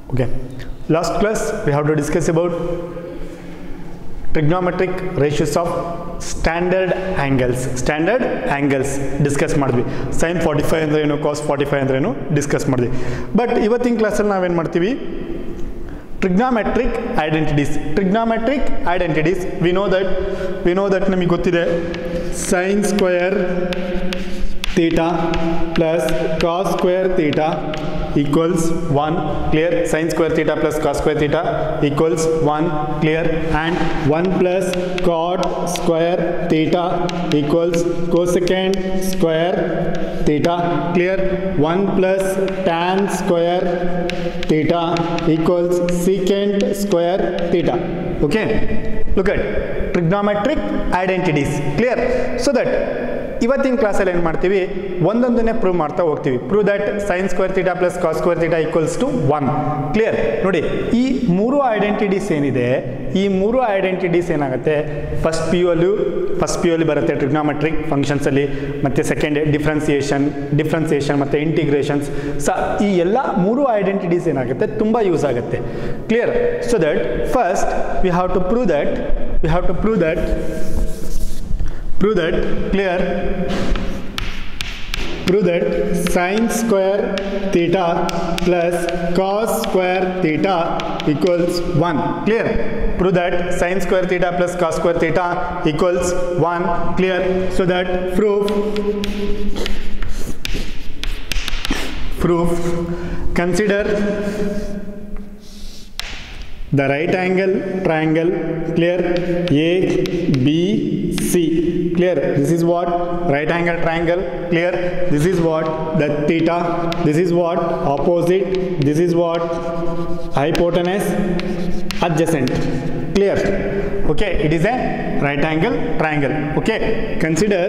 Okay, last class we have to discuss about trigonometric ratios of standard angles discuss ಮಾಡಿದ್ವಿ sin 45 ಅಂದ್ರೆ ಏನು cos 45 ಅಂದ್ರೆ ಏನು discuss ಮಾಡಿದ್ವಿ ಬಟ್ ಇವತ್ತಿನ ಕ್ಲಾಸ್ ಅಲ್ಲಿ ನಾವೇನು ಮಾಡ್ತೀವಿ trigonometric identities we know that ನಮಗೆ ಗೊತ್ತಿದೆ sin square theta plus cos square theta equals 1 clear. Sin square theta plus cos square theta equals 1 clear. And 1 plus cot square theta equals cosecant square theta clear. 1 plus tan square theta equals secant square theta. Okay, look at trigonometric identities clear. So that ಇವತ್ತಿನ ಕ್ಲಾಸಲ್ಲಿ ಏನು ಮಾಡ್ತೀವಿ ಒಂದೊಂದನ್ನೇ prove ಮಾಡ್ತಾ ಹೋಗ್ತೀವಿ. Prove that sin square theta plus cos square theta equals to 1 clear. ನೋಡಿ ಈ ಮೂರು identities ಏನಿದೆ ಈ ಮೂರು ಐಡೆಂಟಿಟೀಸ್ ಏನಾಗುತ್ತೆ ಫಸ್ಟ್ ಪಿ ಯು ಅಲ್ಲಿ ಬರುತ್ತೆ ಟ್ರಿಗ್ನೋಮೆಟ್ರಿಕ್ ಫಂಕ್ಷನ್ಸ್ ಅಲ್ಲಿ, ಮತ್ತೆ ಸೆಕೆಂಡ್ ಡಿಫ್ರೆನ್ಸಿಯೇಷನ್ ಮತ್ತೆ ಇಂಟಿಗ್ರೇಷನ್ಸ್. ಈ ಎಲ್ಲ ಮೂರು ಐಡೆಂಟಿಟೀಸ್ ಏನಾಗುತ್ತೆ ತುಂಬಾ ಯೂಸ್ ಆಗುತ್ತೆ clear. So that first we have to prove that sin square theta plus cos square theta equals 1 clear. Prove that sin square theta plus cos square theta equals 1 clear. So that proof consider the right angle triangle clear ABC clear. This is what right angle triangle clear. This is what the theta, this is what opposite, this is what hypotenuse adjacent clear. Okay, it is a right angle triangle. Okay, consider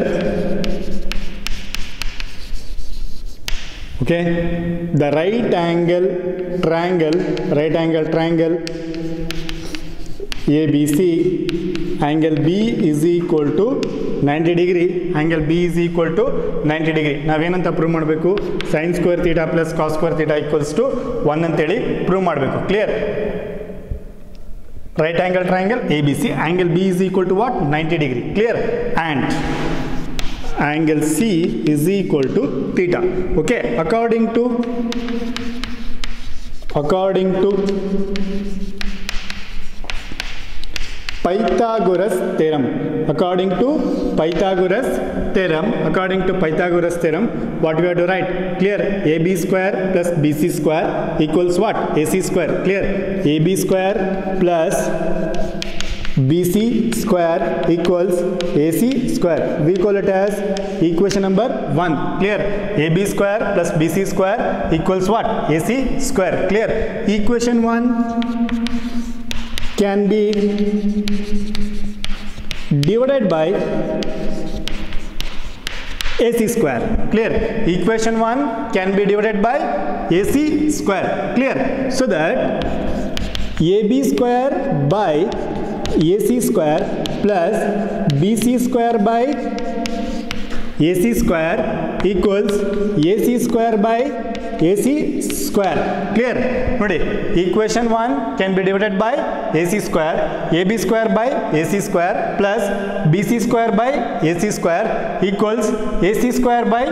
the right angle triangle ABC. Angle B is equal to 90 degree. Angle B is equal to 90 degree. ನಾವೇನಂತ prove ಮಾಡಬೇಕು sin square theta plus cos square theta equals to 1 ಅಂತೇಳಿ prove ಮಾಡಬೇಕು clear. Right angle triangle ABC, angle B is equal to what? 90 degree clear. And angle C is equal to theta. Okay, according to Pythagoras theorem, what we have to write clear? AB square plus BC square equals what? AC square clear. AB square plus BC square equals AC square. We call it as equation number 1 clear. AB square plus BC square equals what? AC square clear. Equation 1 can be divided by AC square clear. Equation 1 can be divided by AC square clear. So that AB square by AC square plus BC square by AC square equals AC square by AC square clear. Nodi equation 1 can be divided by AC square, AB square by AC square plus BC square by AC square equals AC square by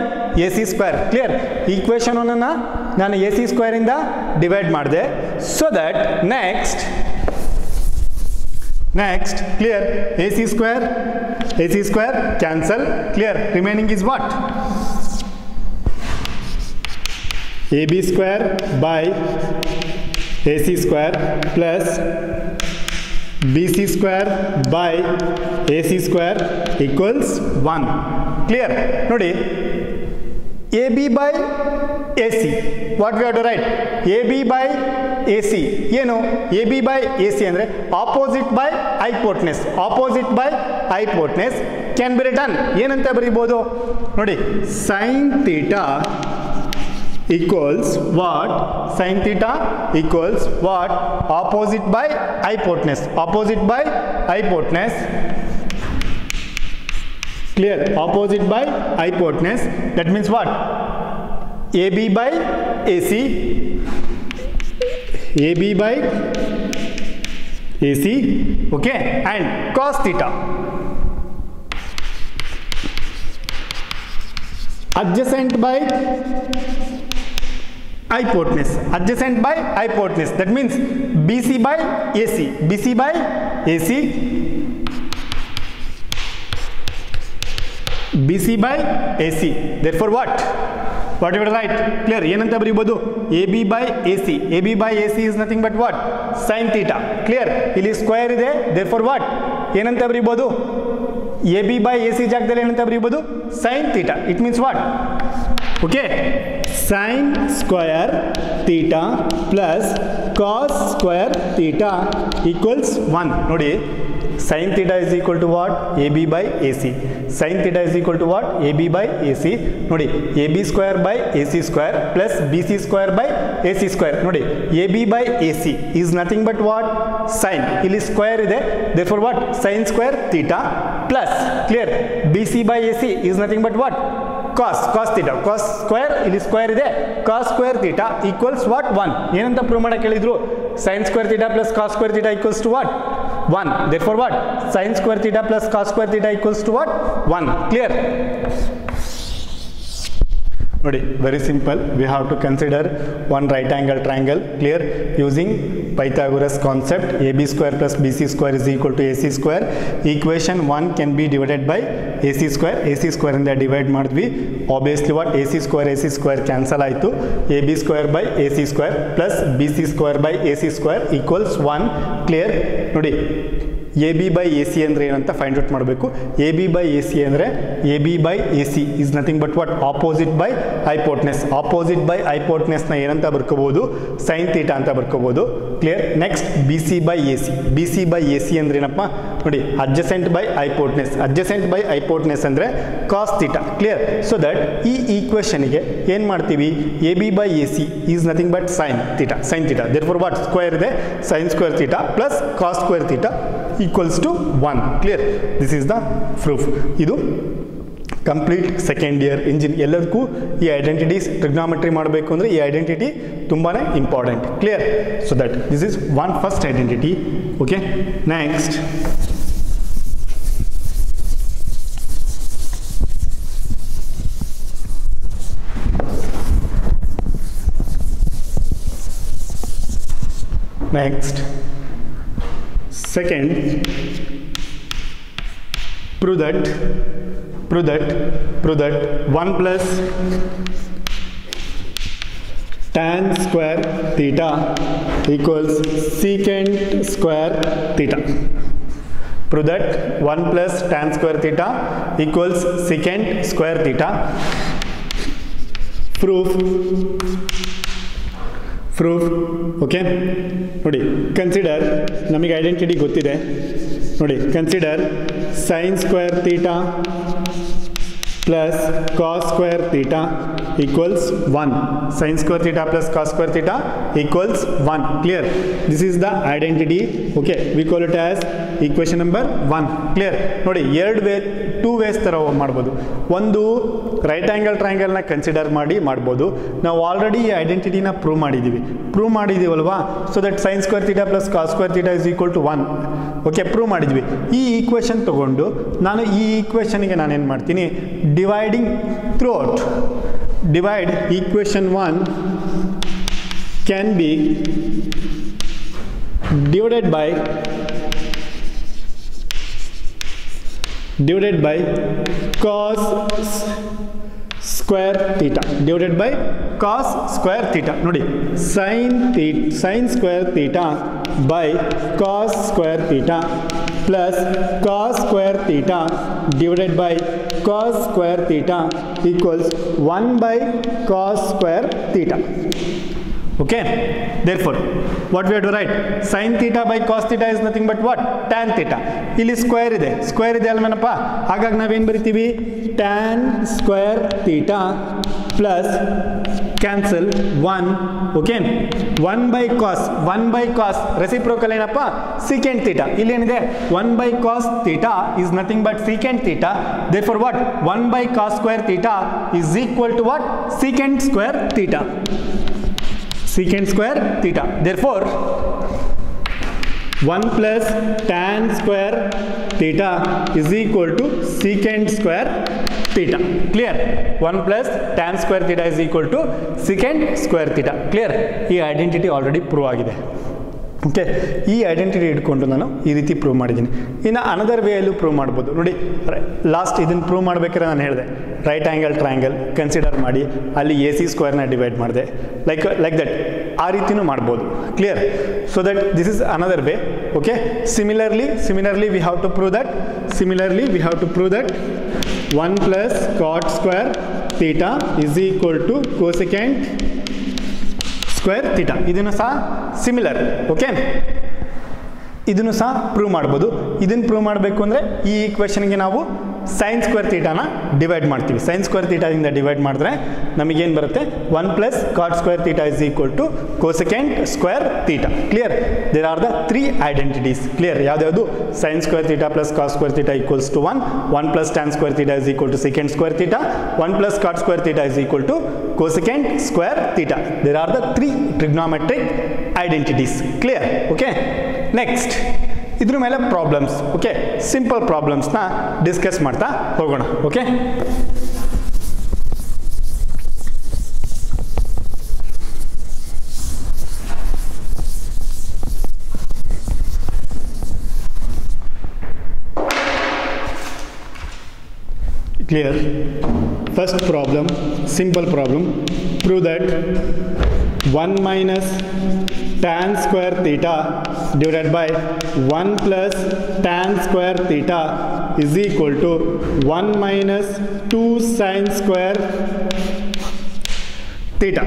AC square clear. Equation 1 ಅನ್ನು ನಾನು AC square ಇಂದ divide ಮಾಡಿದೆ. So that next clear AC square cancel clear. Remaining is what? AB square by AC square plus BC square by AC square equals 1 clear. Nodi AB by AC, what we have to write? AB by AC ಏನು AB by AC ಅಂದರೆ opposite by hypotenuse can be written ಏನಂತ ಬರೀಬಹುದು ನೋಡಿ sin theta equals what? Sin theta equals what? Opposite by hypotenuse clear. Opposite by hypotenuse, that means what? AB by AC AB by AC, okay, and cos theta. Adjacent by hypotenuse. Adjacent by hypotenuse. That means BC by AC. BC by AC. BC by AC. Therefore what? What you will write? Clear? ಏನಂತ ಬರೀಬಹುದು? AB by AC. AB by AC is nothing but what? Sin theta. Clear? ಇಲ್ಲಿ square ಇದೆ. Therefore what? ಏನಂತ ಬರೀಬಹುದು? AB by AC ಜಾಗದಲ್ಲಿ ಏನಂತ ಬರೀಬಹುದು? Sin theta. It means what? Okay. Sin square theta plus cos square theta equals 1. ನೋಡಿ. Sin theta is equal to what? AB by AC. Sin theta is equal to what? AB by AC. ನೋಡಿ, AB square by AC square plus BC square by AC square. ನೋಡಿ, AB by AC is nothing but what? Sin. ಇಲ್ಲಿ square ಇದೆ. Therefore what? Sin square theta plus, clear? BC by AC is nothing but what? Cos theta. Cos square, ಇಲ್ಲಿ square ಇದೆ. Cos square theta equals what? 1. ಏನಂತ prove ಮಾಡಕ್ಕೆ ಹೇಳಿದ್ರು? Sin square theta plus cos square theta equals to what? 1. Therefore what? Sin square theta plus cos square theta equals to what? 1. Clear? Nodi, very simple. We have to consider one right angle triangle. Clear? Using Pythagoras concept, AB square plus BC square is equal to AC square. Equation 1 can be divided by AC square. AC square in the divide ಮಾಡಿದ್ವಿ. Obviously what? AC square cancel ಆಯಿತು. AB square by AC square plus BC square by AC square equals 1. Clear? ನೋಡಿ, AB by AC ಅಂದರೆ ಏನಂತ find out ಮಾಡಬೇಕು. AB by AC ಅಂದರೆ AB by AC is nothing but what? Opposite by hypotenuse. Opposite by hypotenuse ನ ಏನಂತ ಬರ್ಕೋಬಹುದು? sin theta ಅಂತ ಬರ್ಕೋಬಹುದು. Clear? Next BC by AC. BC by AC ಅಂದ್ರೆ ಏನಪ್ಪ? ನೋಡಿ, adjacent by hypotenuse. Adjacent by hypotenuse ಅಂದರೆ cos theta. Clear? So that ಈ equation ಗೆ ಏನು ಮಾಡ್ತೀವಿ? AB by AC is nothing but sin theta. Sin theta. Therefore what? Square ಇದೆ. sin square theta plus cos square theta equals to 1. Clear? This is the proof. ಇದು complete second year engine ಎಲ್ಲದಕ್ಕೂ ಈ identities trigonometry ಮಾಡಬೇಕು ಅಂದರೆ ಈ identity ತುಂಬಾ important. Clear? So that this is one first identity. Okay, next second, prove that 1 plus tan square theta equals secant square theta. Prove that 1 plus tan square theta equals secant square theta. Proof. Okay, ನೋಡಿ, consider, ನಮಗೆ identity ಗೊತ್ತಿದೆ. ನೋಡಿ, consider sin square theta plus cos square theta equals 1. Sin square theta plus cos square theta equals 1. Clear? This is the identity. Okay, we call it as equation number 1. Clear? ನೋಡಿ, two ways ಥರ ಮಾಡ್ಬೋದು. ಒಂದು right angle ಟ್ರಯಾಂಗಲ್ನ consider ಮಾಡ್ಬೋದು. ನಾವು already ಈ ಐಡೆಂಟಿಟಿನ prove ಮಾಡಿದ್ದೀವಲ್ವಾ? So that sin square theta plus cos square theta is equal to 1. Okay, prove ಮಾಡಿದ್ವಿ. ಈ ಈಕ್ವೇಷನ್ ತಗೊಂಡು ನಾನು ಈ ಈಕ್ವೇಷನ್ಗೆ ನಾನೇನು ಮಾಡ್ತೀನಿ? Dividing through out. Divide equation 1 can be divided by cos square theta. Divided by cos square theta. ನೋಡಿ, sin square theta by cos square theta plus cos square theta divided by cos square theta equals 1 by cos square theta. Okay, therefore what we have to write? Sin theta by cos theta is nothing but what? Tan theta. ಇಲ್ಲಿ square ಇದೆ ಅಲ್ವೇನಪ್ಪ? ಹಾಗಾಗಿ ನಾವೇನು ಬರಿತೀವಿ? tan square theta plus cancel 1. Okay, 1 by cos reciprocal ಏನಪ್ಪ? secant theta. ಇಲ್ಲಿ ಏನಿದೆ? 1 by cos theta is nothing but secant theta. Therefore what? 1 by cos square theta is equal to what? Secant square theta. secant square theta. Therefore 1 plus tan square theta is equal to secant square theta. Clear? 1 plus tan square theta is equal to secant square theta. Clear? ಈ identity already prove ಆಗಿದೆ. Okay, ಈ identity ಇಟ್ಕೊಂಡು ನಾನು ಈ ರೀತಿ prove ಮಾಡಿದ್ದೀನಿ. ಇನ್ನು another ವೇಯಲ್ಲೂ prove ಮಾಡ್ಬೋದು. ನೋಡಿ, ಲಾಸ್ಟ್ ಇದನ್ನು ಪ್ರೂವ್ ಮಾಡ್ಬೇಕಾದ್ರೆ ನಾನು ಹೇಳಿದೆ ರೈಟ್ ಆ್ಯಂಗಲ್ ಟ್ರಯಾಂಗಲ್ ಕನ್ಸಿಡರ್ ಮಾಡಿ ಅಲ್ಲಿ ಎ ಸಿ ಸ್ಕ್ವೇರ್ನ ಡಿವೈಡ್ ಮಾಡಿದೆ. ಲೈಕ್ ದಟ್ ಆ ರೀತಿಯೂ ಮಾಡ್ಬೋದು. Clear? So that this is another way. Okay, similarly we have to prove that 1 plus cot square theta is equal to cosecant square theta. ಇದನ್ನು ಸಹ similar. Okay, ಇದನ್ನು ಸಹ prove ಮಾಡ್ಬೋದು. ಇದನ್ನು ಪ್ರೂವ್ ಮಾಡಬೇಕು ಅಂದರೆ ಈ ಈಕ್ವೇಷನ್ಗೆ ನಾವು ಸೈನ್ ಸ್ಕ್ವೇರ್ ಥೀಟಾನ ಡಿವೈಡ್ ಮಾಡ್ತೀವಿ. ಸೈನ್ ಸ್ಕ್ವೇರ್ ಥೀಟಾದಿಂದ ಡಿವೈಡ್ ಮಾಡಿದ್ರೆ ನಮಗೇನು ಬರುತ್ತೆ? 1 plus cot square theta is equal to cosecant square theta. Clear? There are the 3 identities. Clear? ಯಾವ್ದು? Sine square theta plus cos square theta equals to 1 plus tan square theta is equal to secant square theta, 1 plus cot square theta is equal to cosecant square theta. There are the 3 trigonometric identities. Clear? Okay, next ಇದ್ರ ಮೇಲೆ problems. Okay, simple ಪ್ರಾಬ್ಲಮ್ಸ್ನ discuss ಮಾಡ್ತಾ ಹೋಗೋಣ. Okay, clear? First problem, simple problem. Prove that 1 minus tan square theta divided by 1 plus tan square theta is equal to 1 minus 2 sin square theta.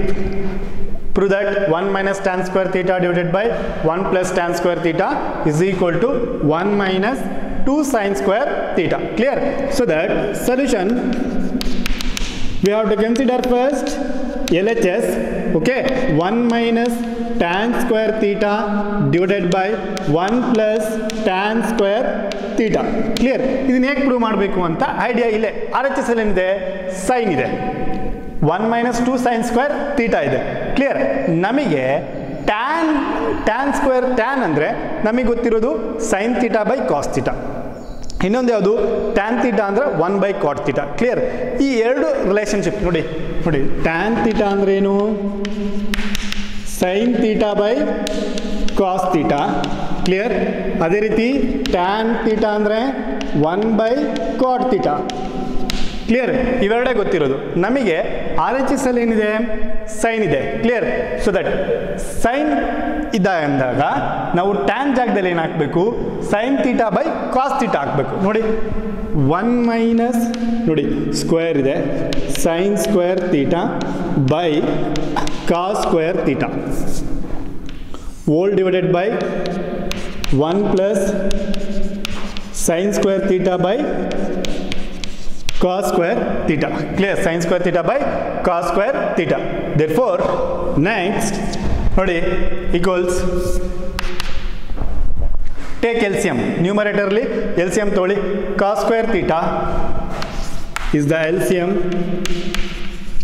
Prove that 1 minus tan square theta divided by 1 plus tan square theta is equal to 1 minus 2 sin square theta. Clear? So that solution we have to consider first LHS. Okay, 1 minus tan square theta divided by 1 plus tan square theta. Clear? ಇದನ್ನ ಹೇಗೆ prove ಮಾಡಬೇಕು ಅಂತ idea ಇಲ್ಲೇ. RHS ಅಲ್ಲಿ ಏನಿದೆ? Sign ಇದೆ. 1 minus 2 sin square theta ಇದೆ. Clear? ನಮಗೆ tan ಸ್ಕ್ವೇರ್ tan ಅಂದರೆ ನಮಗೆ ಗೊತ್ತಿರೋದು sine theta by cos theta. ಇನ್ನೊಂದು ಯಾವುದು? ಟ್ಯಾನ್ ಥೀಟಾ ಅಂದರೆ 1 by cot ಥೀಟಾ. ಕ್ಲಿಯರ್? ಈ ಎರಡು ರಿಲೇಷನ್ಶಿಪ್ ನೋಡಿ. ಟ್ಯಾನ್ ಥೀಟಾ ಅಂದ್ರೆ ಏನು? Sine theta by cos theta. Clear? ಅದೇ ರೀತಿ ಟ್ಯಾನ್ ಥೀಟಾ ಅಂದರೆ 1 by cot ಥೀಟಾ. ಕ್ಲಿಯರ್? ಇವೆರಡೇ ಗೊತ್ತಿರೋದು. ನಮಗೆ RHS ಅಲ್ಲಿ ಏನಿದೆ? ಸೈನ್ ಇದೆ. ಕ್ಲಿಯರ್? ಸೊ ದಟ್ ಸೈನ್ ಇದ್ದ ಅಂದಾಗ ನಾವು ಟ್ಯಾನ್ ಜಾಗದಲ್ಲಿ ಏನು ಹಾಕಬೇಕು? Sine theta by cos theta ಹಾಕಬೇಕು. ನೋಡಿ, 1 ಮೈನಸ್ ನೋಡಿ ಸ್ಕ್ವೇರ್ ಇದೆ, sine square theta by cos square theta whole divided by 1 plus sine square theta by cos square theta. Clear? Sin square theta by cos square theta. Therefore next ನೋಡಿ equals take LCM. numerator ಅಲ್ಲಿ LCM ತಗೊಳ್ಳಿ. cos square theta is the LCM.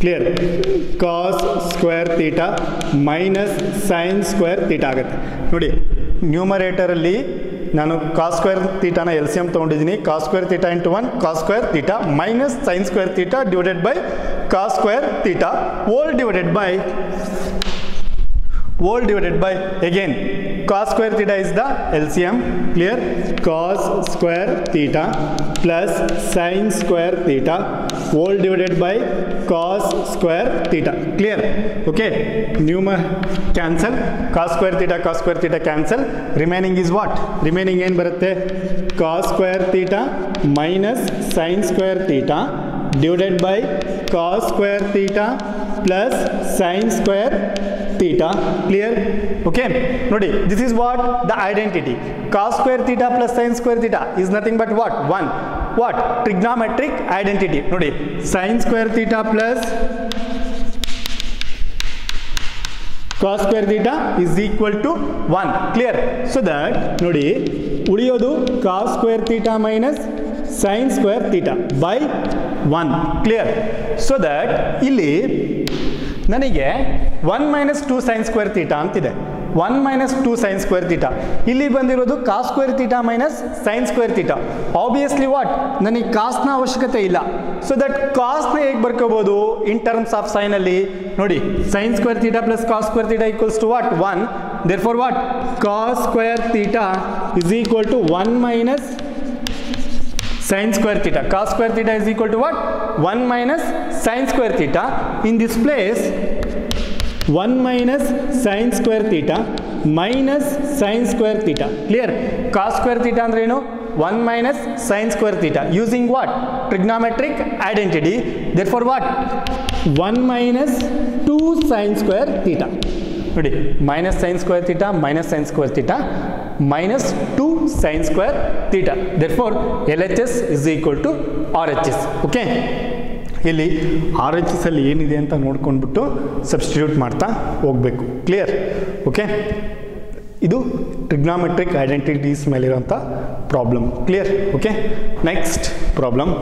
Clear? cos square theta minus sin square theta ಆಗುತ್ತೆ. ನೋಡಿ, numerator ಅಲ್ಲಿ ನಾನು cos square ಥೀಟಾನ LCM ತೊಗೊಂಡಿದ್ದೀನಿ. Cos square theta into 1 cos square theta minus sine square theta divided by cos square theta whole divided by again cos square theta is the LCM. Clear? cos square theta plus sin square theta whole divided by cos square theta. Clear? Okay, cancel. cos square theta cancel. Remaining is what? Remaining ಏನು ಬರುತ್ತೆ? cos square theta minus sin square theta divided by cos square theta plus sin square theta. Clear? Okay, nodi, this is what the identity. Cos square theta plus sin square theta is nothing but what? 1. What? Trigonometric identity. Nodi, sin square theta plus cos square theta is equal to 1. Clear? So that nodi uliyodu cos square theta minus sin square theta by 1. Clear? So that ಇಲ್ಲಿ ನನಗೆ 1 minus 2 sign square theta ಅಂತಿದೆ. 1 minus 2 sign square theta. ಇಲ್ಲಿ ಬಂದಿರೋದು cos square theta minus sine square theta. Obviously what, ನನಗೆ ಕಾಸ್ನ ಅವಶ್ಯಕತೆ ಇಲ್ಲ. So that ಕಾಸ್ನ ಹೇಗೆ ಬರ್ಕೋಬಹುದು ಇನ್ ಟರ್ಮ್ಸ್ ಆಫ್ ಸೈನ್ ಅಲ್ಲಿ ನೋಡಿ, sine square theta plus cos square theta equals to what 1. therefore what, cos square theta is equal to 1 minus sin square theta. Cos square theta is equal to what, 1 minus sin square theta. In this place 1 minus sin square theta minus sin square theta. Clear? Cos square theta andre eno 1 minus sin square theta using what, trigonometric identity. Therefore what, 1 minus 2 sin square theta. ನೋಡಿ, minus sin square theta minus sin square theta minus 2 sin square theta. Therefore LHS is equal to RHS. Okay, ಇಲ್ಲಿ RHS ಅಲ್ಲಿ ಏನಿದೆ ಅಂತ ನೋಡ್ಕೊಂಡ್ಬಿಟ್ಟು substitute ಮಾಡ್ತಾ ಹೋಗಬೇಕು. Clear? Okay, ಇದು trigonometric identities ಮೇಲಿರೋಂಥ problem. Clear? Okay, next problem.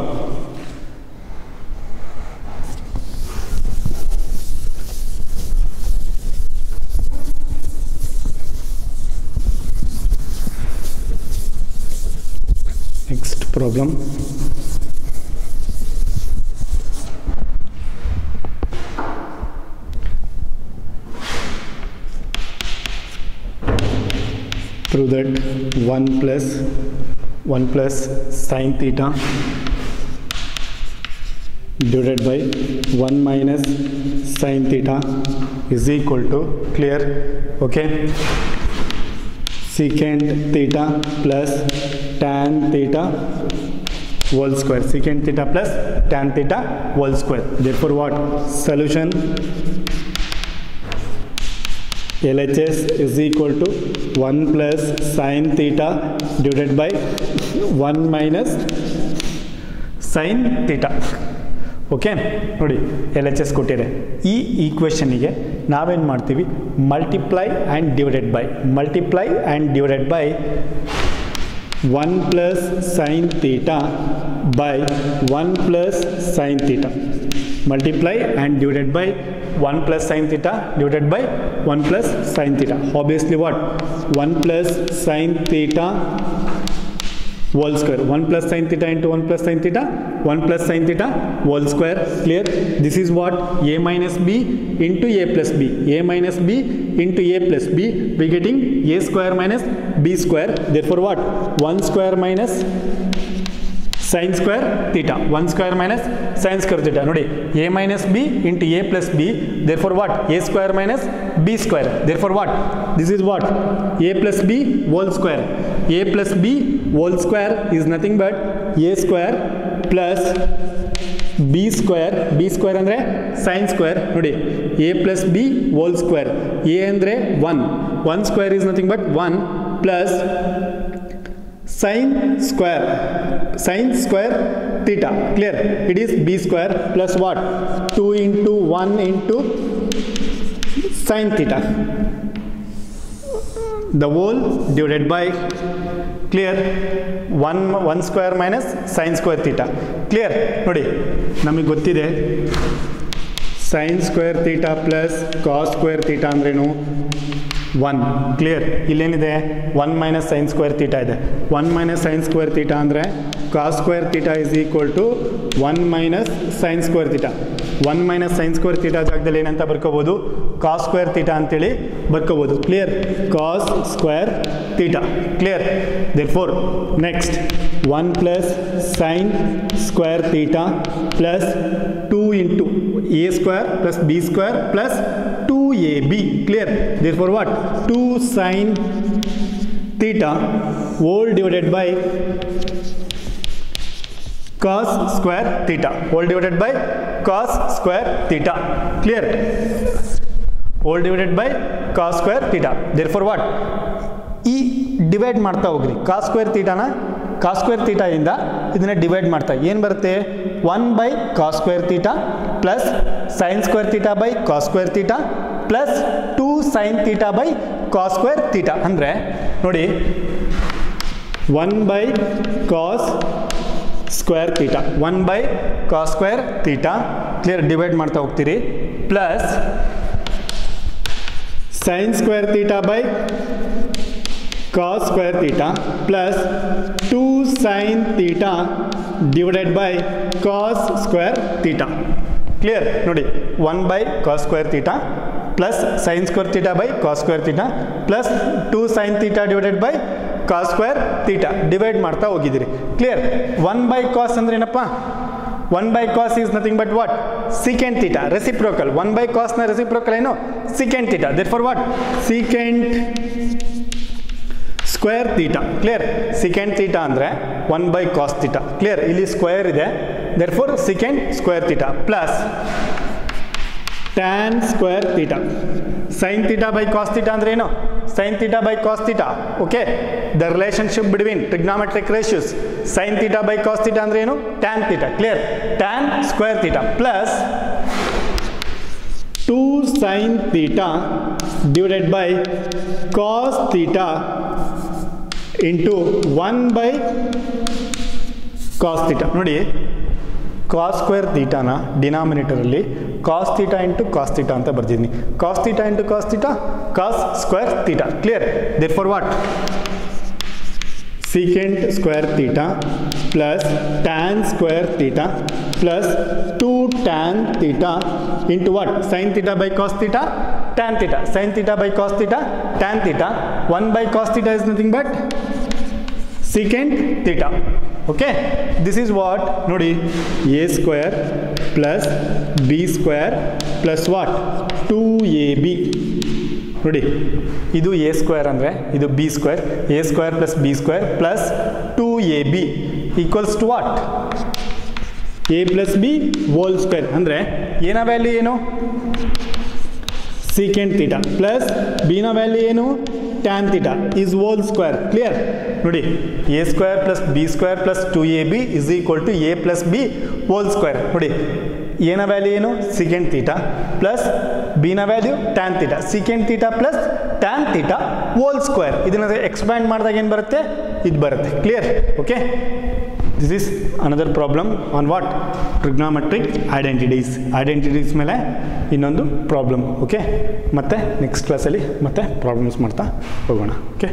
Next problem. Prove that 1 plus sin theta divided by 1 minus sin theta is equal to, clear? Okay, secant theta plus tan theta whole square. Secant theta plus tan theta whole square. Therefore what, solution LHS is equal to 1 plus sin theta divided by 1 minus sin theta. Okay, ನೋಡಿ LHS ಕೊಟ್ಟಿದೆ. ಈ ಈಕ್ವೇಷನ್ಗೆ ನಾವೇನು ಮಾಡ್ತೀವಿ, multiply and divided by 1 plus sin theta by 1 plus sin theta. Multiply and divided by 1 plus sin theta divided by 1 plus sin theta. Obviously what, 1 plus sin theta whole square. 1 plus sin theta into 1 plus sin theta, 1 plus sin theta whole square. Clear? This is what, a minus b into a plus b. A minus b into a plus b, we getting a square minus b square. Therefore what, 1 square minus sin square theta. 1 square minus sin square theta. Nodi, a minus b into a plus b. Therefore what, a square minus b square. Therefore what, this is what, a plus b whole square. A plus b whole square is nothing but a square plus b square. B square andre sin square. Nodi, a plus b whole square. A andre 1. 1 square is nothing but 1 plus sin square theta. Clear? It is b square plus what, 2 into 1 into sin theta, the whole divided by, clear, 1 square minus sin square theta. Clear? ನೋಡಿ, ನಮಗೆ ಗೊತ್ತಿದೆ sin square theta plus cos square theta ಅಂದ್ರೇನು 1. Clear? ಇಲ್ಲೇನಿದೆ, 1 minus sin square theta ಇದೆ. 1 minus sin square theta ಅಂದರೆ cos square theta is equal to 1 minus sin square theta. 1 minus sin square theta ಜಾಗದಲ್ಲಿ ಏನಂತ ಬರ್ಕೋಬೋದು, cos square theta ಅಂತೇಳಿ ಬರ್ಕೋಬೋದು. Clear? cos square theta. Clear? therefore next 1 plus sin square theta plus 2 into a square plus b square plus 2ab. Clear? Therefore what, 2 sin theta whole divided by cos square theta whole divided by cos square theta. Clear? Whole divided by cos square theta. Therefore what, ಈ divide ಮಾಡ್ತಾ ಹೋಗ್ರಿ, cos square theta ನ cos square theta ಇಂದ ಇದನ್ನ divide ಮಾಡ್ತಾ ಏನು ಬರುತ್ತೆ, 1 by cos square theta plus sin square theta by cos square theta plus 2 sin theta by cos square theta. ಅಂದರೆ ನೋಡಿ, 1 by cos square theta 1 by cos square theta. Clear? Divide ಮಾಡ್ತಾ ಹೋಗ್ತೀರಿ. Plus sin square theta by cos square theta plus 2 sin theta divided by cos square theta. Clear? ನೋಡಿ 1 by cos square theta plus sin square theta by cos square theta plus 2 sin theta divided by cos square theta divide ಮಾಡ್ತಾ ಹೋಗಿದ್ದೀರಿ. Clear? 1 by cos ಅಂದ್ರೆ ಏನಪ್ಪ? 1 by cos is nothing but what? Secant theta, reciprocal. 1 by cos na reciprocal ಏನು? Secant theta. Therefore what? Secant square theta. Clear? Secant theta ಅಂದ್ರೆ 1 by cos theta. Clear? ಇಲ್ಲಿ square ಇದೆ. Therefore secant square theta plus tan square theta. Sin theta by cos theta ಅಂದ್ರೆ ಏನು? Sin theta by cos theta. Okay? The relationship between trigonometric ratios. Sin theta by cos theta ಅಂದ್ರೆ ಏನು? Tan theta. Clear? Tan square theta plus 2 sin theta divided by cos theta into 1 by cos theta. ನೋಡಿ cos square theta ನ denominator ಅಲ್ಲಿ cos theta into cos theta ಅಂತ ಬರ್ದಿದ್ದೀನಿ. cos theta into cos theta, cos square theta. Clear? Therefore what? Secant square theta plus tan square theta plus 2 tan theta into what? Sin theta by cos theta, tan theta. Sin theta by cos theta, tan theta. 1 by cos theta is nothing but secant theta. Okay? This is what? Nodi, a square plus b square plus what? 2ab. ನೋಡಿ ಇದು a square ಅಂದರೆ ಇದು b square, a square plus b square plus 2ab equals to what? a plus b whole square. ಅಂದರೆ a ನ value ಏನು? Secant theta plus b ನ value ಏನು? Tan theta is whole square. Clear? ನೋಡಿ a square plus b square plus 2ab is equal to a plus b whole square. ನೋಡಿ a ನ value ಏನು? Secant theta plus b ನ value tan theta. Secant theta plus tan theta whole square. ಇದನ್ನ expand ಮಾಡಿದಾಗ ಏನು ಬರುತ್ತೆ? ಇದು ಬರುತ್ತೆ. Clear? Okay? This is another problem on what? Trigonometric identities. Identities ಮೇಲೆ ಇನ್ನೊಂದು ಪ್ರಾಬ್ಲಮ್. ಓಕೆ? ಮತ್ತೆ ನೆಕ್ಸ್ಟ್ ಕ್ಲಾಸಲ್ಲಿ ಮತ್ತೆ ಪ್ರಾಬ್ಲಮ್ಸ್ ಮಾಡ್ತಾ ಹೋಗೋಣ. ಓಕೆ?